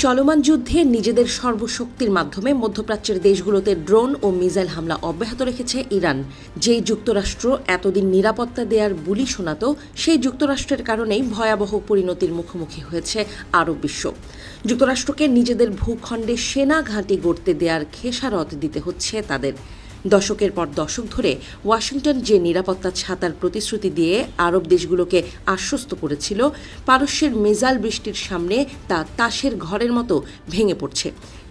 চলমান যুদ্ধে নিজেদের সর্বশক্তির মাধ্যমে মধ্যপ্রাচ্যের দেশগুলোতে ড্রোন ও মিসাইল হামলা অব্যাহত রেখেছে ইরান। যে যুক্তরাষ্ট্র এতদিন নিরাপত্তা দেওয়ার বুলি শোনাত, সেই যুক্তরাষ্ট্রের কারণেই ভয়াবহ পরিণতির মুখোমুখি হয়েছে আরব বিশ্ব। যুক্তরাষ্ট্রকে নিজেদের ভূখণ্ডে সেনা ঘাঁটি গড়তে দেওয়ার খেসারত দিতে হচ্ছে তাদের। দশকের পর দশক ধরে ওয়াশিংটন যে নিরাপত্তা ছাতার প্রতিশ্রুতি দিয়ে আরব দেশগুলোকে আশ্বস্ত করেছিল, পারস্যের মিসাইল বৃষ্টির সামনে তা তাসের ঘরের মতো ভেঙে পড়ছে।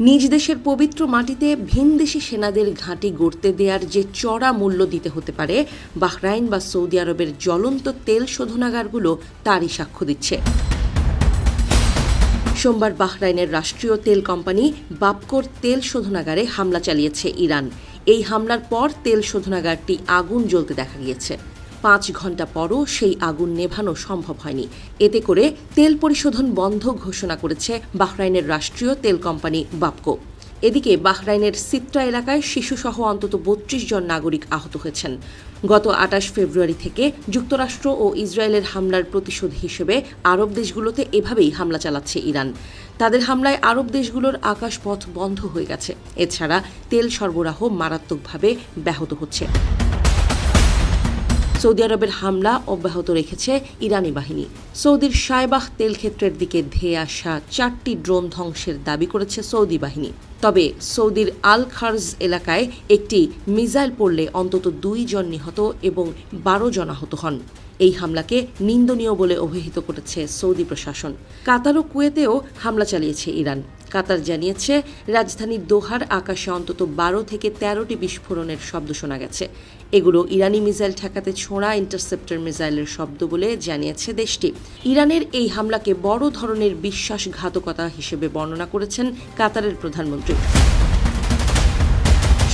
নিজ দেশের পবিত্র মাটিতে ভিনদেশি সেনাদের ঘাঁটি গড়তে দেওয়ার যে চড়া মূল্য দিতে হতে পারে, বাহরাইন বা সৌদি আরবের জ্বলন্ত তেল শোধনাগারগুলো তারই সাক্ষ্য দিচ্ছে। সোমবার বাহরাইনের রাষ্ট্রীয় তেল কোম্পানি বাপকোর তেল শোধনাগারে হামলা চালিয়েছে ইরান। এই হামলার পর তেল শোধনাগারটি আগুন জ্বলতে দেখা গিয়েছে। 5 ঘন্টা পরও সেই আগুন নেভানো সম্ভব হয়নি। এতে করে তেল পরিশোধন বন্ধ ঘোষণা করেছে বাহরাইনের রাষ্ট্রীয় তেল কোম্পানি বাপকো। এদিকে বাহরাইনের সিত্রা এলাকায় শিশুসহ অন্তত 32 জন নাগরিক আহত হয়েছেন। গত 28 ফেব্রুয়ারি থেকে যুক্তরাষ্ট্র ও ইসরায়েলের হামলার প্রতিশোধ হিসেবে আরব দেশগুলোতে এভাবেই হামলা চালাচ্ছে ইরান। তাদের হামলায় আরব দেশগুলোর আকাশপথ বন্ধ হয়ে গেছে। এছাড়া তেল সরবরাহ মারাত্মকভাবে ব্যাহত হচ্ছে। সৌদি আরবের হামলা অব্যাহত রেখেছে ইরানি বাহিনী। সৌদির শায়বাহ তেল ক্ষেত্রের দিকে ধেয়ে আসা 4টি ড্রোন ধ্বংসের দাবি করেছে সৌদি বাহিনী। তবে সৌদির আল খার্জ এলাকায় একটি মিসাইল পড়লে অন্তত 2 জন নিহত এবং 12 জন আহত হন। এই হামলাকে নিন্দনীয় বলে অভিহিত করেছে সৌদি প্রশাসন। কাতার ও কুয়েতেও হামলা চালিয়েছে ইরান। কাতার জানিয়েছে, রাজধানী দোহার আকাশে অন্তত 12 থেকে 13টি বিস্ফোরণের শব্দ শোনা গেছে। এগুলো ইরানি মিসাইল ঠেকাতে ছোঁড়া ইন্টারসেপ্টর মিসাইলের শব্দ বলে জানিয়েছে দেশটি। ইরানের এই হামলাকে বড় ধরনের বিশ্বাসঘাতকতা হিসেবে বর্ণনা করেছেন কাতারের প্রধানমন্ত্রী।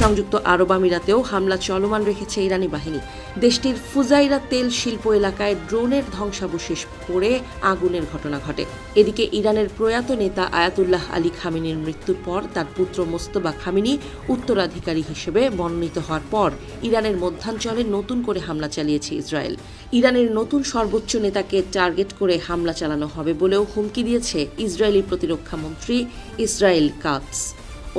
সংযুক্ত আরব আমিরাতেও হামলা চলমান রেখেছে ইরানি বাহিনী। দেশটির ফুজাইরা তেল শিল্প এলাকায় ড্রোনের ধ্বংসাবশেষ পড়ে আগুনের ঘটনা ঘটে। এদিকে ইরানের প্রয়াত নেতা আয়াতুল্লাহ আলী খামেনির মৃত্যুর পর তার পুত্র মোস্তফা খামেনি উত্তরাধিকারী হিসেবে মনোনীত হওয়ার পর ইরানের মধ্যাঞ্চলে নতুন করে হামলা চালিয়েছে ইসরায়েল। ইরানের নতুন সর্বোচ্চ নেতাকে টার্গেট করে হামলা চালানো হবে বলেও হুমকি দিয়েছে ইসরায়েলি প্রতিরক্ষা মন্ত্রী ইসরায়েল কাটস।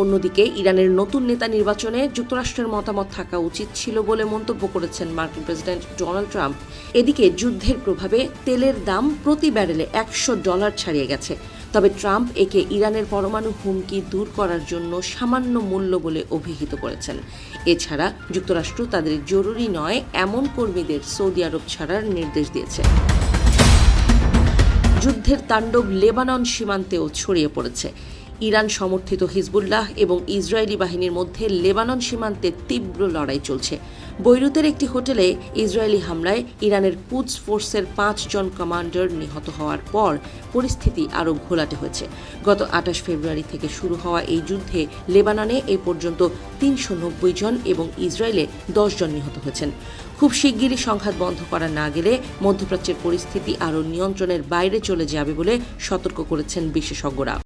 অন্যদিকে ইরানের নতুন নেতা নির্বাচনে যুক্তরাষ্ট্রের মতামত থাকা উচিত ছিল বলে মন্তব্য করেছেন মার্কিন প্রেসিডেন্ট ডোনাল্ড ট্রাম্প। এদিকে যুদ্ধের প্রভাবে তেলের দাম প্রতি ব্যারেলে $100 ছাড়িয়ে গেছে। তবে ট্রাম্প একে ইরানের পরমাণু হুমকি দূর করার জন্য সামান্য মূল্য বলে অভিহিত করেছেন। এছাড়া যুক্তরাষ্ট্র তাদের জরুরি নয় এমন কর্মীদের সৌদি আরব ছাড়ার নির্দেশ দিয়েছে। যুদ্ধের তাণ্ডব লেবানন সীমান্তেও ছড়িয়ে পড়েছে। ইরান সমর্থিত হিজবুল্লাহ এবং ইসরায়েলি বাহিনীর মধ্যে লেবানন সীমান্তে তীব্র লড়াই চলছে। বৈরুতের একটি হোটেলে ইসরায়েলি হামলায় ইরানের কুদস ফোর্সের 5 জন কমান্ডার নিহত হওয়ার পর পরিস্থিতি আরও ঘোলাটে হয়েছে। গত 28 ফেব্রুয়ারি থেকে শুরু হওয়া এই যুদ্ধে লেবাননে এ পর্যন্ত 390 জন এবং ইসরায়েলে 10 জন নিহত হয়েছেন। খুব শিগগিরই সংঘাত বন্ধ করা না গেলে মধ্যপ্রাচ্যের পরিস্থিতি আরও নিয়ন্ত্রণের বাইরে চলে যাবে বলে সতর্ক করেছেন বিশেষজ্ঞরা।